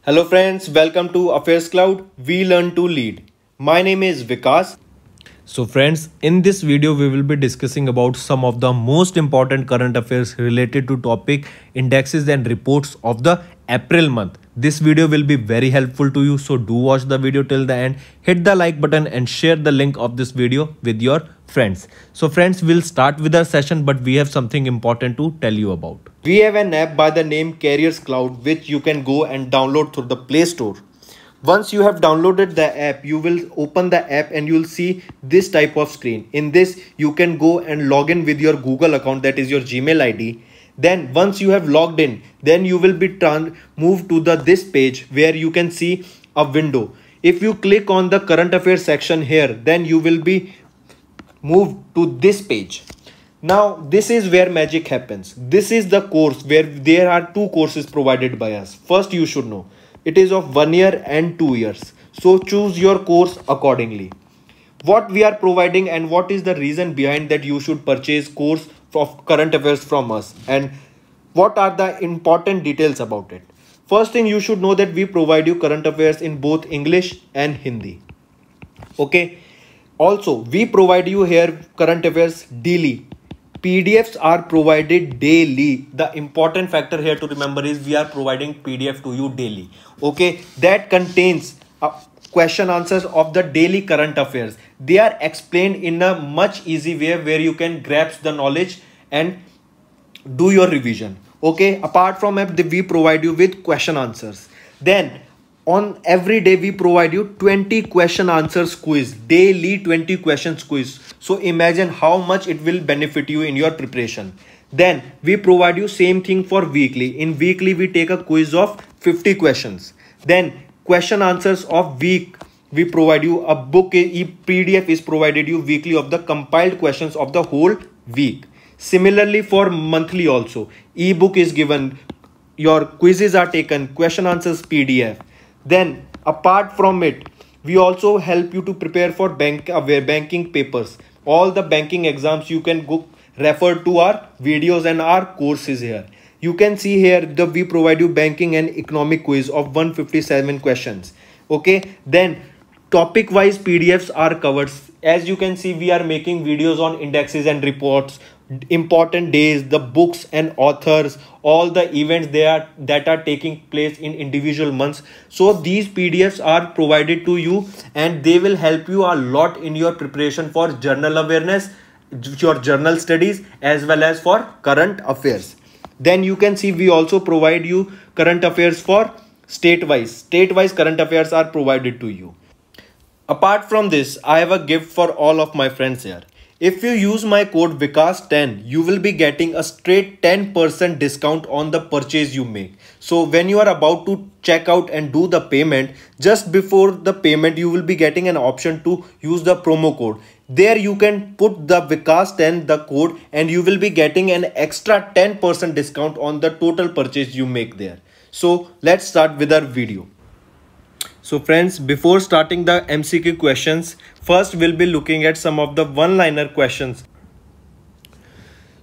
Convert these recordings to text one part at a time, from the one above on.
Hello friends, welcome to Affairs Cloud. We learn to lead. My name is Vikas. So friends, in this video we will be discussing about some of the most important current affairs related to topic indexes and reports of the April month. This video will be very helpful to you, so do watch the video till the end. Hit the like button and share the link of this video with your friends. So friends, we'll start with our session, but we have something important to tell you about. We have an app by the name Careers Cloud which you can go and download through the Play Store. Once you have downloaded the app, you will open the app and you will see this type of screen. In this, you can go and log in with your Google account, that is your Gmail ID. Then once you have logged in, then you will be moved to this page where you can see a window. If you click on the current affairs section here, then you will be moved to this page. Now this is where magic happens. This is the course where there are two courses provided by us. First, you should know it is of 1 year and 2 years. So choose your course accordingly. What we are providing and what is the reason behind that you should purchase course of current affairs from us, and what are the important details about it. First thing, you should know that we provide you current affairs in both English and Hindi. Okay. Also, we provide you here current affairs daily. PDFs are provided daily. The important factor here to remember is we are providing PDF to you daily. Okay, that contains question answers of the daily current affairs. They are explained in a much easy way where you can grasp the knowledge and do your revision. Okay, apart from that, we provide you with question answers. Then on every day we provide you 20 question answers quiz, daily 20 questions quiz. So imagine how much it will benefit you in your preparation. Then we provide you same thing for weekly. In weekly we take a quiz of 50 questions. Then question answers of week, we provide you a book. PDF is provided you weekly of the compiled questions of the whole week. Similarly for monthly also, ebook is given, your quizzes are taken, question answers PDF. Then apart from it, we also help you to prepare for banking papers. All the banking exams you can go refer to our videos and our courses here. You can see here that we provide you banking and economic quiz of 157 questions. Okay, then topic wise PDFs are covered. As you can see, we are making videos on indexes and reports, important days, the books and authors, all the events that are taking place in individual months. So these PDFs are provided to you and they will help you a lot in your preparation for journal awareness, your journal studies, as well as for current affairs. Then you can see we also provide you current affairs for state-wise. State-wise current affairs are provided to you. Apart from this, I have a gift for all of my friends here. If you use my code Vikas10, you will be getting a straight 10% discount on the purchase you make. So when you are about to check out and do the payment, just before the payment, you will be getting an option to use the promo code. There you can put the Vikas10, the code, and you will be getting an extra 10% discount on the total purchase you make there. So let's start with our video. So friends, before starting the MCQ questions, first we'll be looking at some of the one-liner questions.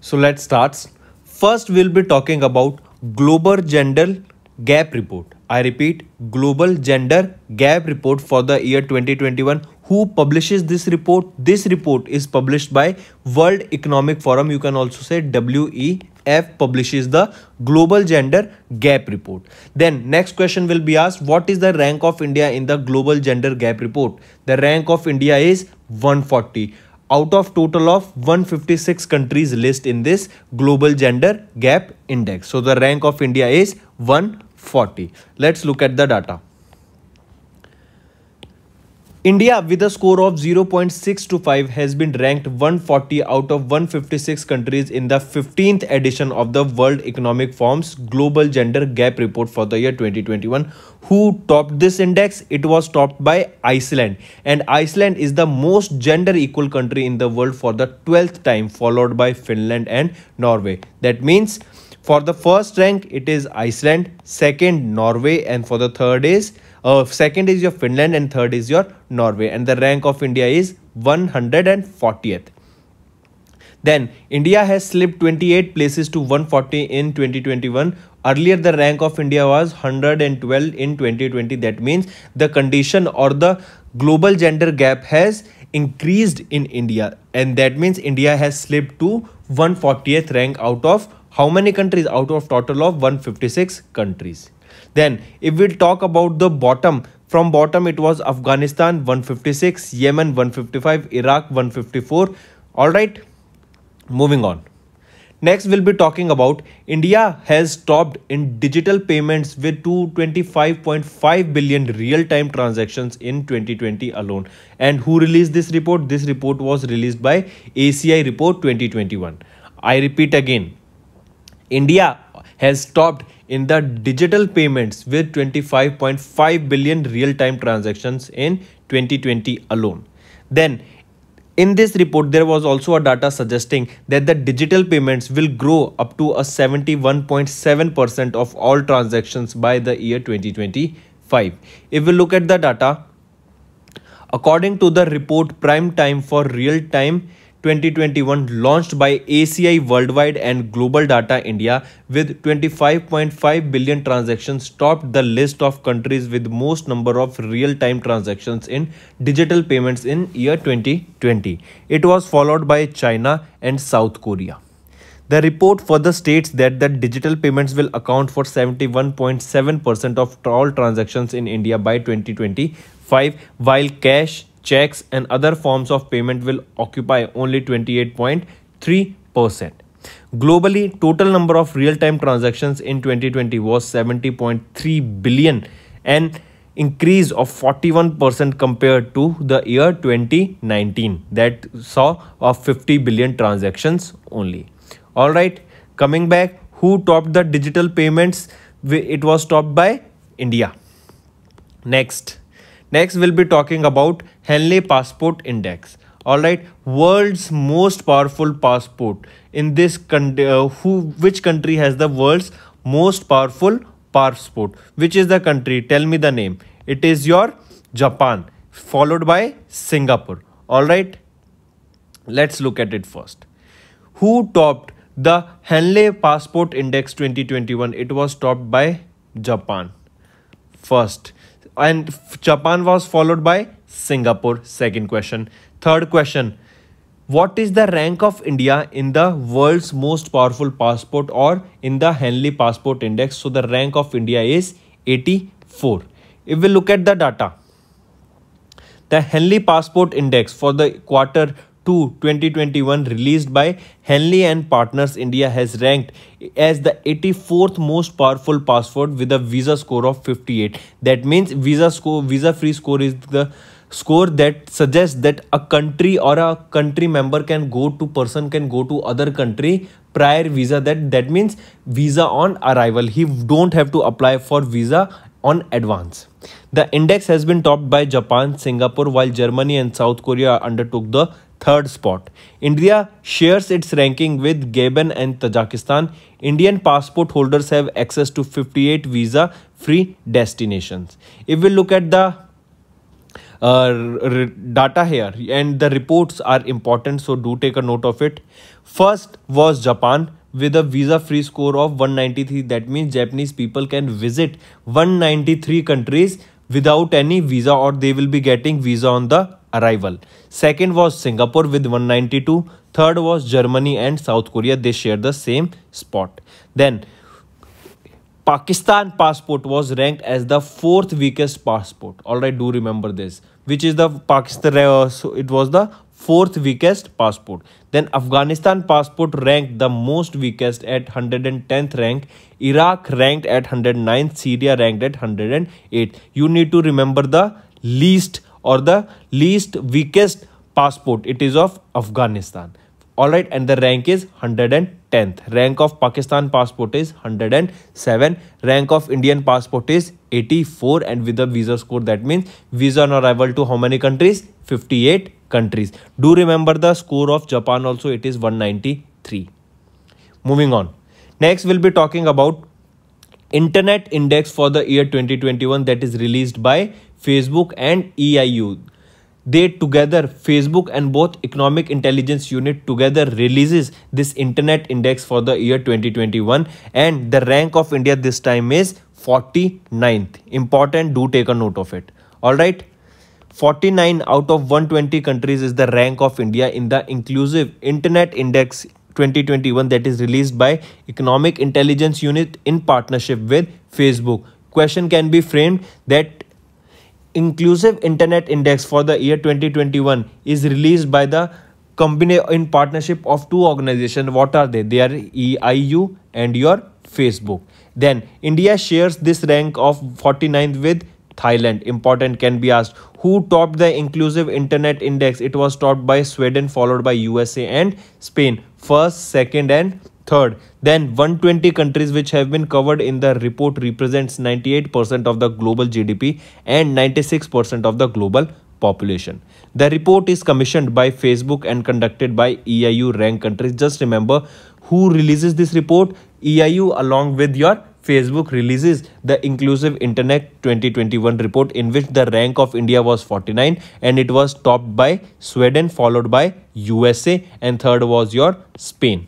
So let's start. First, we'll be talking about Global Gender Gap Report. I repeat, Global Gender Gap Report for the year 2021. Who publishes this report? This report is published by World Economic Forum. You can also say WEF publishes the Global Gender Gap Report. Then next question will be asked, what is the rank of India in the Global Gender Gap Report? The rank of India is 140 out of total of 156 countries list in this Global Gender Gap Index. So the rank of India is 140. Let's look at the data. India with a score of 0.625 has been ranked 140 out of 156 countries in the 15th edition of the World Economic Forum's Global Gender Gap Report for the year 2021. Who topped this index? It was topped by Iceland, and Iceland is the most gender equal country in the world for the 12th time, followed by Finland and Norway. That means for the first rank it is Iceland, second Norway, and for the third is second is your Finland and third is your Norway, and the rank of India is 140th. Then India has slipped 28 places to 140 in 2021 Earlier, the rank of India was 112 in 2020. That means the condition or the global gender gap has increased in India, and that means India has slipped to 140th rank out of how many countries? Out of total of 156 countries. Then if we talk about the bottom, from bottom it was Afghanistan 156, Yemen 155, Iraq 154. All right, moving on. Next, we'll be talking about India has topped in digital payments with 225.5 billion real-time transactions in 2020 alone. And who released this report? This report was released by ACI Report 2021. I repeat again, India has topped in the digital payments with 25.5 billion real-time transactions in 2020 alone. Then in this report, there was also a data suggesting that the digital payments will grow up to a 71.7% of all transactions by the year 2025. If we look at the data, according to the report Prime Time for Real Time 2021 launched by ACI Worldwide and Global Data India with 25.5 billion transactions topped the list of countries with most number of real-time transactions in digital payments in year 2020. It was followed by China and South Korea. The report further states that the digital payments will account for 71.7% of all transactions in India by 2025, while cash, checks and other forms of payment will occupy only 28.3%. Globally, total number of real-time transactions in 2020 was 70.3 billion, an increase of 41% compared to the year 2019 that saw of 50 billion transactions only. All right, coming back, who topped the digital payments? It was topped by India. Next, we'll be talking about Henley Passport Index. All right, world's most powerful passport. In this which country has the world's most powerful passport? Which is the country? Tell me the name. It is your Japan, followed by Singapore. All right, let's look at it first. Who topped the Henley Passport Index 2021? It was topped by Japan first, and Japan was followed by Singapore. Second question. Third question, what is the rank of India in the world's most powerful passport or in the Henley Passport Index? So the rank of India is 84. If we look at the data, the Henley Passport Index for the quarter 2 2021 released by Henley and Partners India has ranked as the 84th most powerful passport with a visa score of 58. That means visa free score is the score that suggests that a country or a country member can go to other country prior visa. That means visa on arrival. He don't have to apply for visa on advance. The index has been topped by Japan, Singapore, while Germany and South Korea undertook the third spot. India shares its ranking with Gabon and Tajikistan. Indian passport holders have access to 58 visa-free destinations. If we look at the data here, and the reports are important, so do take a note of it. First was Japan with a visa-free score of 193. That means Japanese people can visit 193 countries without any visa, or they will be getting visa on the arrival. Second was Singapore with 192. Third was Germany and South Korea. They share the same spot. Then Pakistan passport was ranked as the fourth weakest passport. All right, do remember this. Which is the Pakistan? So it was the fourth weakest passport. Then Afghanistan passport ranked the most weakest at 110th rank. Iraq ranked at 109th. Syria ranked at 108. You need to remember the least or the least weakest passport. It is of Afghanistan. All right, and the rank is 110th. Rank of Pakistan passport is 107. Rank of Indian passport is 84, and with the visa score, that means visa on arrival to how many countries? 58 countries. Do remember the score of Japan also. It is 193. Moving on. Next, we'll be talking about Internet Index for the year 2021 that is released by Facebook and EIU. they together, Facebook and both Economic Intelligence Unit together releases this internet index for the year 2021, and the rank of India this time is 49th. Important, do take a note of it. All right. 49 out of 120 countries is the rank of India in the Inclusive Internet Index 2021 that is released by Economic Intelligence Unit in partnership with Facebook. Question can be framed that Inclusive Internet Index for the year 2021 is released by the in partnership of two organizations. What are they? They are EIU and your Facebook. Then India shares this rank of 49th with Thailand. Important, can be asked. Who topped the Inclusive Internet Index? It was topped by Sweden, followed by USA and Spain. First, second and third. Then 120 countries which have been covered in the report represents 98% of the global GDP and 96% of the global population. The report is commissioned by Facebook and conducted by EIU rank countries. Just remember, who releases this report? EIU along with your Facebook releases the Inclusive Internet 2021 report, in which the rank of India was 49 and it was topped by Sweden, followed by USA, and third was your Spain.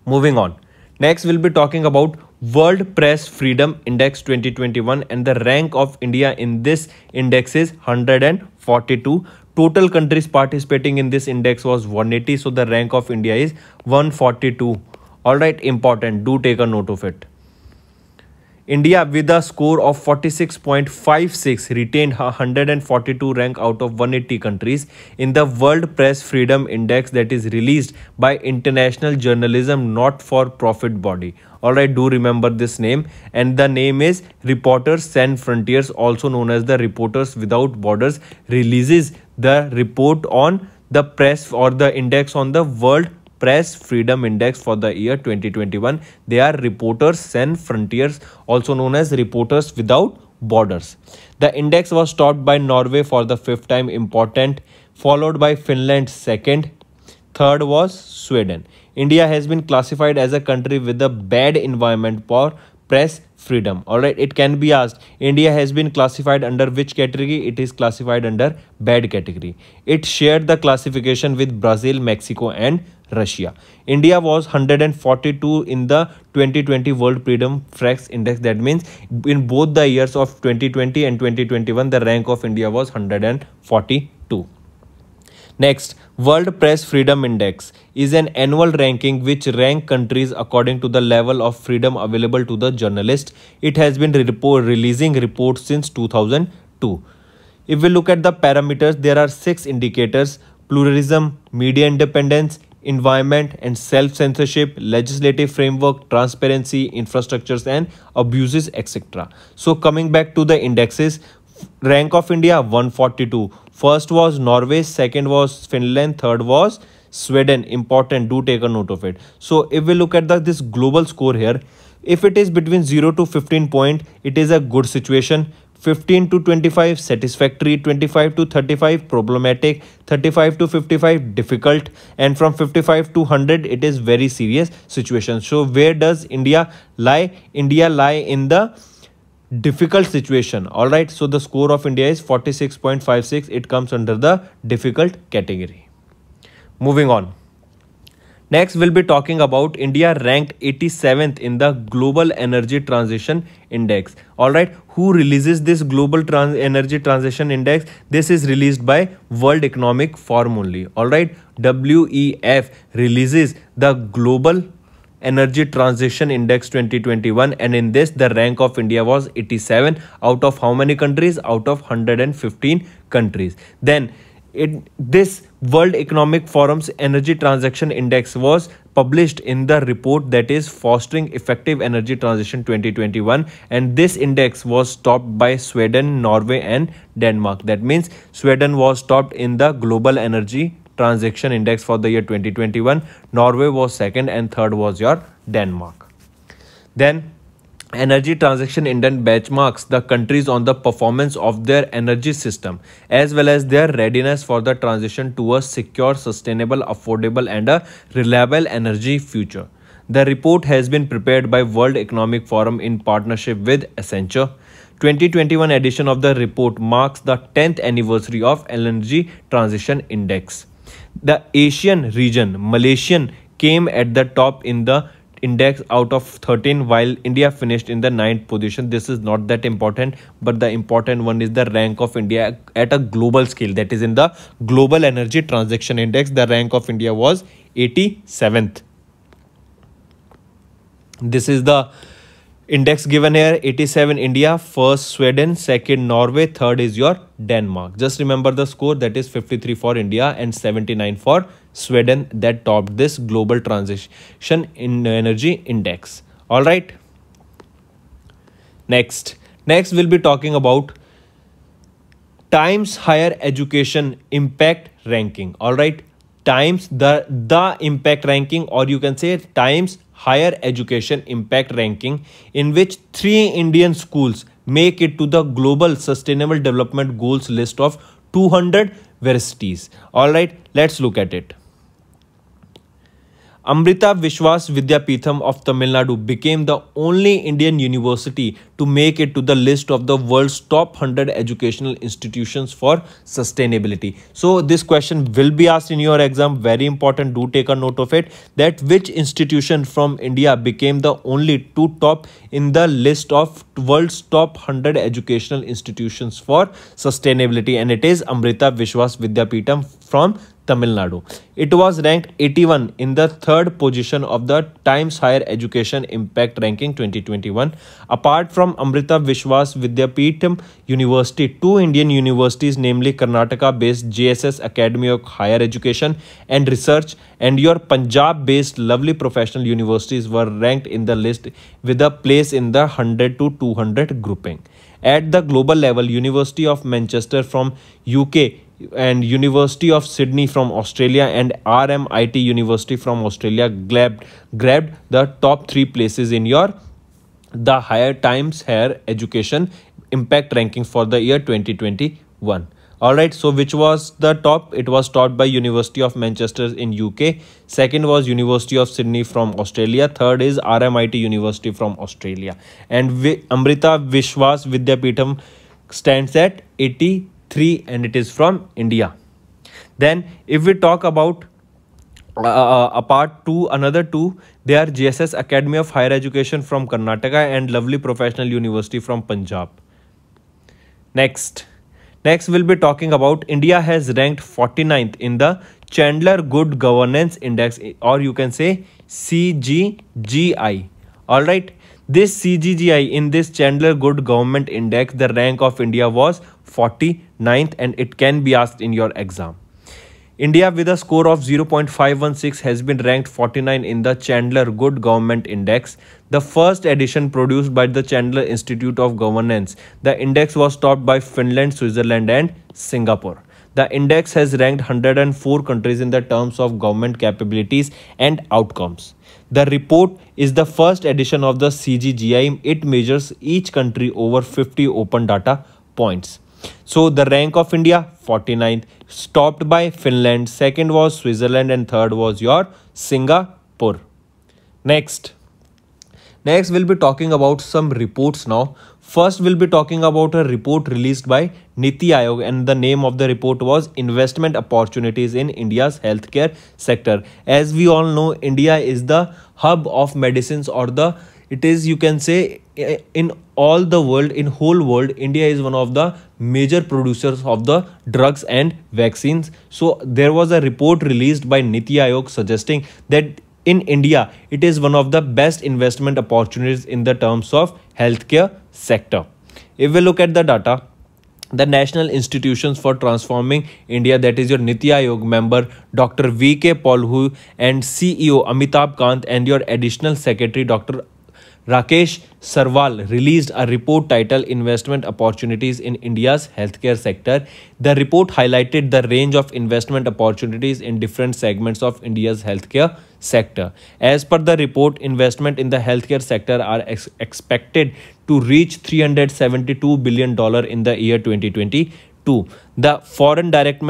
Moving on. Next we'll be talking about World Press Freedom Index 2021, and the rank of India in this index is 142. Total countries participating in this index was 180, so the rank of India is 142. Alright, important, do take a note of it. India with a score of 46.56 retained 142 rank out of 180 countries in the World Press Freedom Index that is released by International Journalism Not-for-Profit body. Alright, do remember this name, and the name is Reporters Sans Frontiers, also known as the Reporters Without Borders, releases the report on the press or the index on the World Press Freedom Index for the year 2021. They are Reporters Sans Frontiers, also known as Reporters Without Borders. The index was topped by Norway for the 5th time, important, followed by Finland second, third was Sweden. India has been classified as a country with a bad environment for press freedom. Alright, it can be asked, India has been classified under which category? It is classified under bad category. It shared the classification with Brazil, Mexico and Russia. India was 142 in the 2020 World Freedom Index. That means in both the years of 2020 and 2021, the rank of India was 142. Next, World Press Freedom Index is an annual ranking which ranks countries according to the level of freedom available to the journalist. It has been releasing reports since 2002. If we look at the parameters, there are 6 indicators: pluralism, media independence, environment and self-censorship, legislative framework, transparency, infrastructures and abuses, etc. So coming back to the indexes, rank of India 142. First was Norway, second was Finland, third was Sweden. Important, do take a note of it. So if we look at this global score here, if it is between 0 to 15 point, it is a good situation. 15 to 25 satisfactory, 25 to 35 problematic, 35 to 55 difficult, and from 55 to 100 it is very serious situation. So where does India lie? India lie in the difficult situation. All right, so the score of India is 46.56. It comes under the difficult category. Moving on. Next, we'll be talking about India ranked 87th in the Global Energy Transition Index. Alright, who releases this Global Energy Transition Index? This is released by World Economic Forum only. Alright, WEF releases the Global Energy Transition Index 2021, and in this the rank of India was 87 out of how many countries? Out of 115 countries. Then this World Economic Forum's Energy Transaction Index was published in the report that is Fostering Effective Energy Transition 2021, and this index was topped by Sweden, Norway and Denmark. That means Sweden was topped in the Global Energy Transaction Index for the year 2021. Norway was second and third was your Denmark. Then Energy Transaction Index benchmarks the countries on the performance of their energy system as well as their readiness for the transition to a secure, sustainable, affordable and a reliable energy future. The report has been prepared by World Economic Forum in partnership with Accenture. 2021 edition of the report marks the 10th anniversary of Energy Transition Index. The Asian region, Malaysian, came at the top in the index out of 13, while India finished in the 9th position. This is not that important, but the important one is the rank of India at a global scale. That is in the Global Energy Transaction Index. The rank of India was 87th. This is the index given here. 87 India, first Sweden, second Norway, third is your Denmark. Just remember the score, that is 53 for India and 79 for Sweden, that topped this Global Transition in Energy Index. All right. Next we'll be talking about Times Higher Education Impact Ranking. All right. Times the impact ranking, or you can say Times Higher Education Impact Ranking, in which 3 Indian schools make it to the Global Sustainable Development Goals list of 200 universities. All right, let's look at it. Amrita Vishwas Vidyapeetham of Tamil Nadu became the only Indian university to make it to the list of the world's top 100 educational institutions for sustainability. So this question will be asked in your exam. Very important. Do take a note of it. That which institution from India became the only to top in the list of world's top 100 educational institutions for sustainability, and it is Amrita Vishwas Vidyapeetham from Tamil Nadu. It was ranked 81 in the 3rd position of the Times Higher Education Impact Ranking 2021. Apart from Amrita Vishwas Vidyapeetham University, 2 Indian universities, namely Karnataka-based JSS Academy of Higher Education and Research and your Punjab-based Lovely Professional Universities, were ranked in the list with a place in the 100 to 200 grouping. At the global level, University of Manchester from UK and University of Sydney from Australia and RMIT University from Australia grabbed the top 3 places in the Higher Times Higher Education Impact Ranking for the year 2021. Alright, so which was the top? It was topped by University of Manchester in UK. Second was University of Sydney from Australia. Third is RMIT University from Australia. And Amrita Vishwas Vidyapeetham stands at 83 and it is from India. Then if we talk about another two, they are JSS Academy of Higher Education from Karnataka and Lovely Professional University from Punjab. Next we'll be talking about India has ranked 49th in the Chandler Good Governance Index, or you can say CGGI. Alright, this CGGI, in this Chandler Good Government Index, the rank of India was 49th and it can be asked in your exam. India with a score of 0.516 has been ranked 49 in the Chandler Good Government Index, the first edition produced by the Chandler Institute of Governance. The index was topped by Finland, Switzerland and Singapore. The index has ranked 104 countries in the terms of government capabilities and outcomes. The report is the first edition of the CGGI. It measures each country over 50 open data points. So the rank of India 49th, topped by Finland, second was Switzerland and third was your Singapore. Next we'll be talking about some reports now. First we'll be talking about a report released by Niti Aayog, and the name of the report was Investment Opportunities in India's Healthcare Sector. As we all know, India is the hub of medicines, or it is, you can say, in all the world, in whole world, India is one of the major producers of the drugs and vaccines. So there was a report released by Niti Aayog suggesting that in India, it is one of the best investment opportunities in the terms of healthcare sector. If we look at the data, the National Institutions for Transforming India, that is your Niti Aayog member Dr. V.K. Paul, and CEO Amitabh Kant and your additional secretary Dr. Rakesh Sarwal released a report titled Investment Opportunities in India's Healthcare Sector. The report highlighted the range of investment opportunities in different segments of India's healthcare sector. As per the report, investment in the healthcare sector are expected to reach $372 billion in the year 2022. The foreign direct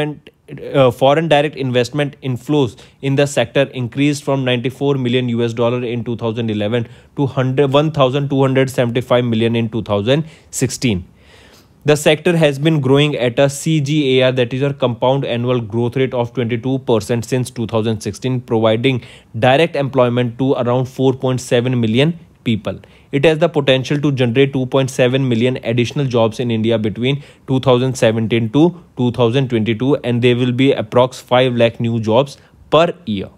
foreign direct investment inflows in the sector increased from 94 million US dollar in 2011 to 1,275 million in 2016. The sector has been growing at a CGAR, that is your compound annual growth rate, of 22% since 2016, providing direct employment to around 4.7 million people. It has the potential to generate 2.7 million additional jobs in India between 2017 to 2022, and there will be approx 5 lakh new jobs per year.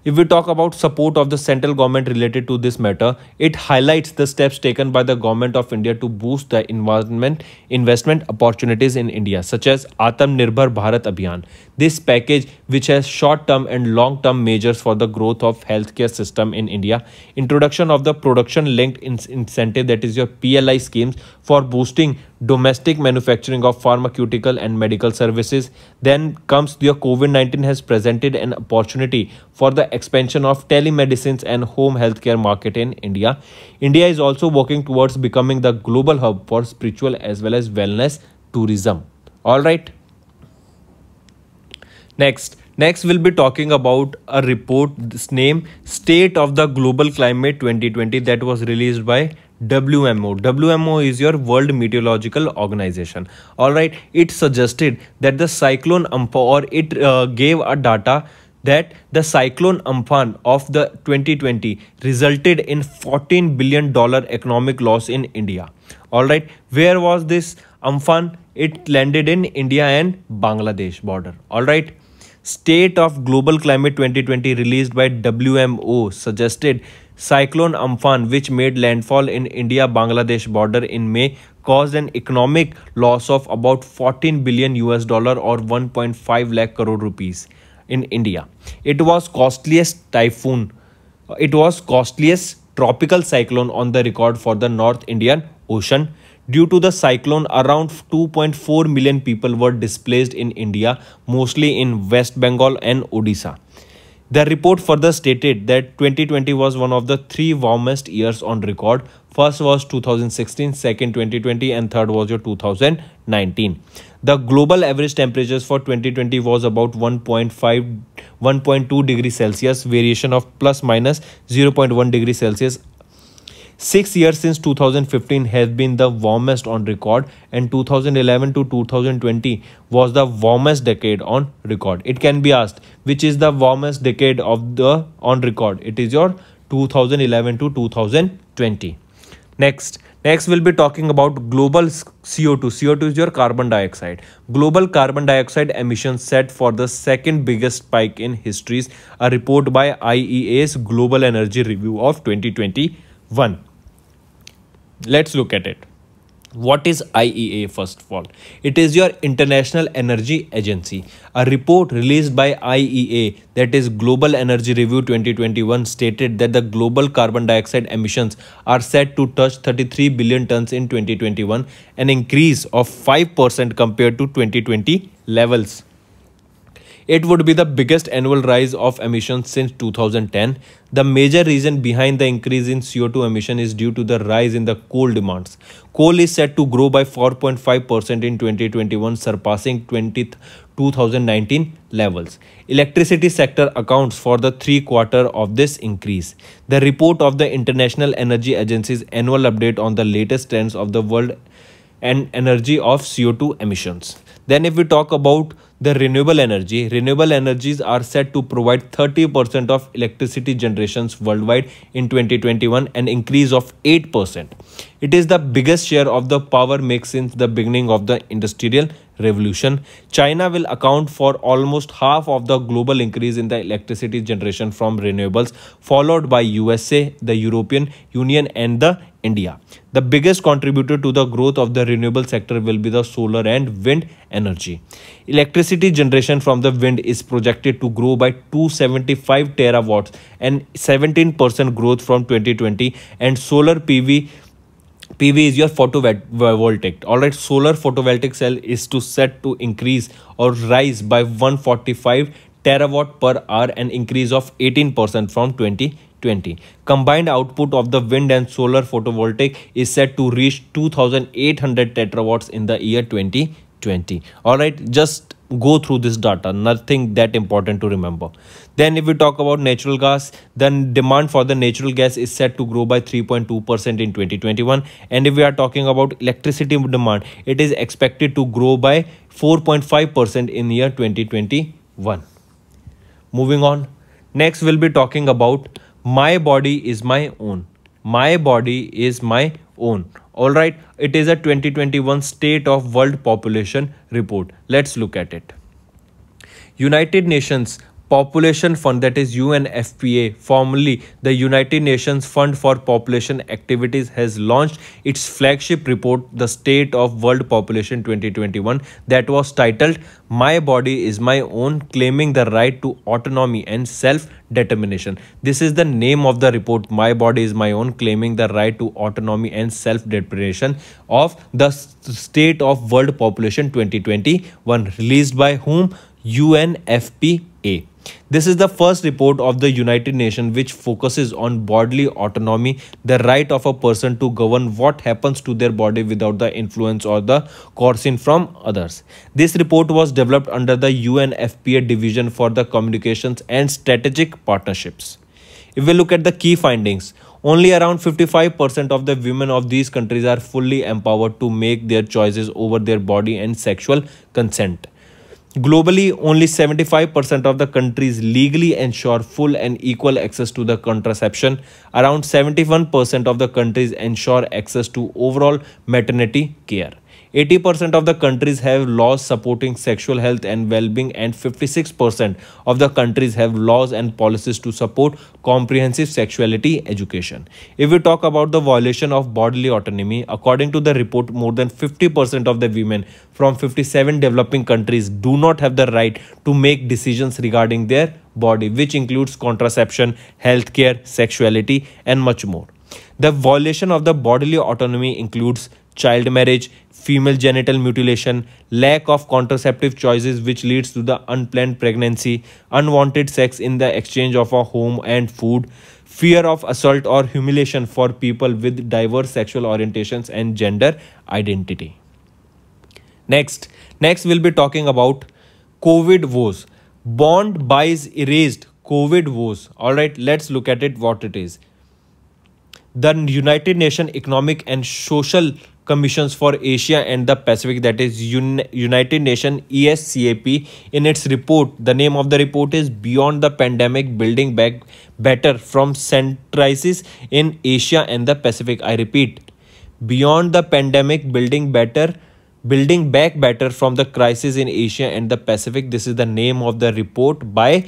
If we talk about support of the central government related to this matter, it highlights the steps taken by the government of India to boost the investment opportunities in India, such as Atmanirbhar Bharat Abhiyan. This package, which has short-term and long-term measures for the growth of healthcare system in India, introduction of the production-linked incentive, that is your PLI schemes, for boosting domestic manufacturing of pharmaceutical and medical services. Then comes the COVID-19 has presented an opportunity for the expansion of telemedicines and home healthcare market in India. India is also working towards becoming the global hub for spiritual as well as wellness tourism. All right. Next we'll be talking about a report, this name State of the Global Climate 2020, that was released by WMO. WMO is your World Meteorological Organization. All right, it suggested that the cyclone Amphan, or it gave a data that the cyclone Amphan of the 2020 resulted in $14 billion economic loss in India. All right, where was this Amphan? It landed in India and Bangladesh border. All right. State of Global Climate 2020 released by WMO suggested Cyclone Amphan, which made landfall in India-Bangladesh border in May, caused an economic loss of about 14 billion US dollar or 1.5 lakh crore rupees in India. It was costliest typhoon. It was costliest tropical cyclone on the record for the North Indian Ocean. Due to the cyclone, around 2.4 million people were displaced in India, mostly in West Bengal and Odisha. The report further stated that 2020 was one of the 3 warmest years on record. First was 2016, second 2020, and third was your 2019. The global average temperatures for 2020 was about 1.2 degrees Celsius, variation of plus minus 0.1 degrees Celsius. 6 years since 2015 has been the warmest on record, and 2011 to 2020 was the warmest decade on record. It can be asked, which is the warmest decade of the on record? It is your 2011 to 2020. Next we'll be talking about global CO2. CO2 is your carbon dioxide. Global carbon dioxide emissions set for the second biggest spike in history. A report by IEA's Global Energy Review of 2021. Let's look at it. What is IEA first of all? It is your International Energy Agency. A report released by IEA, that is Global Energy Review 2021, stated that the global carbon dioxide emissions are set to touch 33 billion tons in 2021, an increase of 5% compared to 2020 levels. It would be the biggest annual rise of emissions since 2010. The major reason behind the increase in CO2 emission is due to the rise in the coal demands. Coal is set to grow by 4.5% in 2021, surpassing 2019 levels. Electricity sector accounts for the 3/4 of this increase. The report of the International Energy Agency's annual update on the latest trends of the world and energy of CO2 emissions. Then if we talk about the renewable energies are set to provide 30% of electricity generations worldwide in 2021, an increase of 8%. It is the biggest share of the power mix since the beginning of the Industrial Revolution. China will account for almost half of the global increase in the electricity generation from renewables, followed by USA, the European Union and the India. The biggest contributor to the growth of the renewable sector will be the solar and wind energy. Electricity generation from the wind is projected to grow by 275 terawatts and 17% growth from 2020, and solar PV is your photovoltaic. Alright, solar photovoltaic cell is set to increase or rise by 145 terawatt per hour, an increase of 18% from 2020. Combined output of the wind and solar photovoltaic is set to reach 2800 tetrawatts in the year 2020. Alright, just go through this data, nothing that important to remember. Then if we talk about natural gas, then demand for the natural gas is set to grow by 3.2% in 2021. And if we are talking about electricity demand, it is expected to grow by 4.5% in year 2021. Moving on, next we'll be talking about my body is my own. My body is my own. All right, it is a 2021 State of World Population report. Let's look at it. United Nations Population Fund, that is UNFPA, formerly the United Nations Fund for Population Activities, has launched its flagship report, the State of World Population 2021, that was titled My Body is My Own, claiming the right to autonomy and self-determination. This is the name of the report, My Body is My Own, claiming the right to autonomy and self-determination of the State of World Population 2021, released by whom? UNFPA. This is the first report of the United Nations which focuses on bodily autonomy, the right of a person to govern what happens to their body without the influence or the coercion from others. This report was developed under the UNFPA Division for the Communications and Strategic Partnerships. If we look at the key findings, only around 55% of the women of these countries are fully empowered to make their choices over their body and sexual consent. Globally, only 75% of the countries legally ensure full and equal access to the contraception. Around 71% of the countries ensure access to overall maternity care. 80% of the countries have laws supporting sexual health and well-being, and 56% of the countries have laws and policies to support comprehensive sexuality education. If we talk about the violation of bodily autonomy, according to the report, more than 50% of the women from 57 developing countries do not have the right to make decisions regarding their body, which includes contraception, healthcare, sexuality, and much more. The violation of the bodily autonomy includes child marriage, female genital mutilation, lack of contraceptive choices which leads to the unplanned pregnancy, unwanted sex in the exchange of a home and food, fear of assault or humiliation for people with diverse sexual orientations and gender identity. Next we'll be talking about COVID woes. Bond buys erased COVID woes. All right, let's look at it, what it is. The United Nations Economic and Social Commissions for Asia and the Pacific, that is United Nations ESCAP, in its report, the name of the report is Beyond the Pandemic, Building Back Better from Crisis in Asia and the Pacific. I repeat, Beyond the Pandemic, Building Back Better from the Crisis in Asia and the Pacific. This is the name of the report by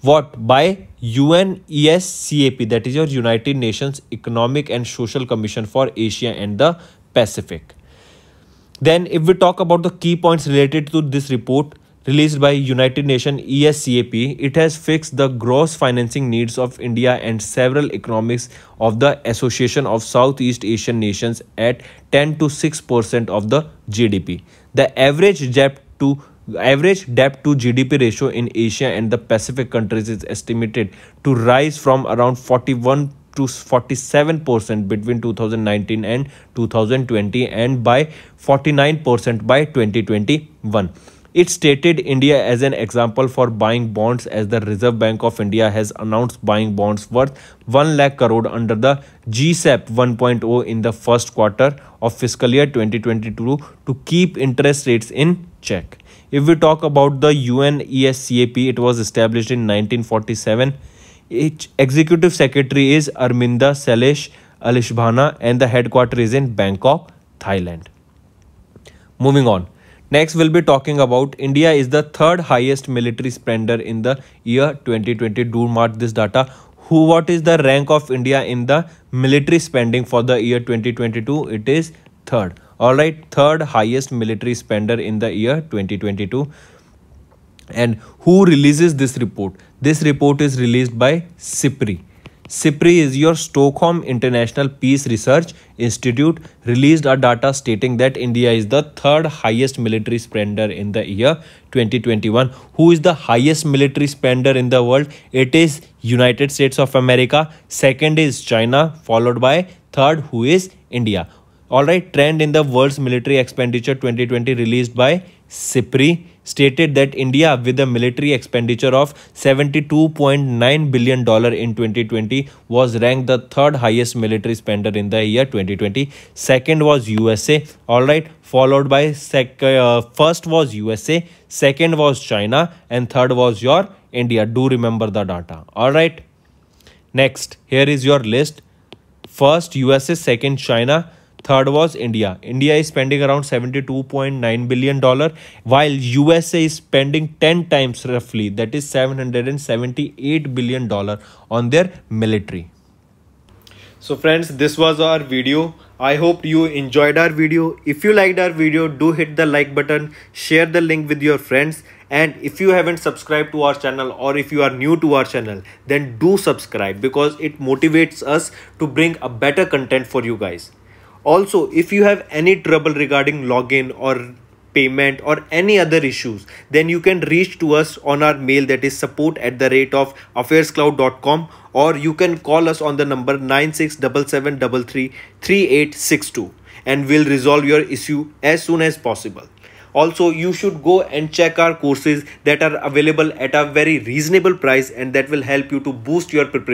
what? By UNESCAP, that is your United Nations Economic and Social Commission for Asia and the Pacific. Then if we talk about the key points related to this report released by United Nations ESCAP, it has fixed the gross financing needs of India and several economies of the Association of Southeast Asian Nations at 10 to 6% of the GDP. The average debt to GDP ratio in Asia and the Pacific countries is estimated to rise from around 41 to 47% between 2019 and 2020 and by 49% by 2021. It stated India as an example for buying bonds, as the Reserve Bank of India has announced buying bonds worth 1 lakh crore under the GSAP 1.0 in the first quarter of fiscal year 2022 to keep interest rates in check. If we talk about the UNESCAP, it was established in 1947. Its executive secretary is Arminda Salesh Alishbhana and the headquarters is in Bangkok, Thailand. Moving on. Next, we'll be talking about India is the third highest military spender in the year 2020. Do mark this data. What is the rank of India in the military spending for the year 2022? It is third. All right, third highest military spender in the year 2022. And who releases this report? This report is released by SIPRI. SIPRI is your Stockholm International Peace Research Institute, released a data stating that India is the third highest military spender in the year 2021. Who is the highest military spender in the world? It is United States of America. Second is China, followed by third, who is India. All right, trend in the world's military expenditure 2020 released by SIPRI. stated that India, with a military expenditure of $72.9 billion in 2020, was ranked the third highest military spender in the year 2020. Second was USA, alright, followed by first was USA, second was China, and third was your India. Do remember the data, alright. Next, here is your list. First USA, second China, third was India. India is spending around $72.9 billion, while USA is spending 10 times roughly, that is $778 billion on their military. So friends, this was our video. I hope you enjoyed our video. If you liked our video, do hit the like button, share the link with your friends, and if you haven't subscribed to our channel, or if you are new to our channel, then do subscribe, because it motivates us to bring a better content for you guys. Also, if you have any trouble regarding login or payment or any other issues, then you can reach to us on our mail, that is support@affairscloud.com, or you can call us on the number 9677333862, and we'll resolve your issue as soon as possible. Also, you should go and check our courses that are available at a very reasonable price, and that will help you to boost your preparation.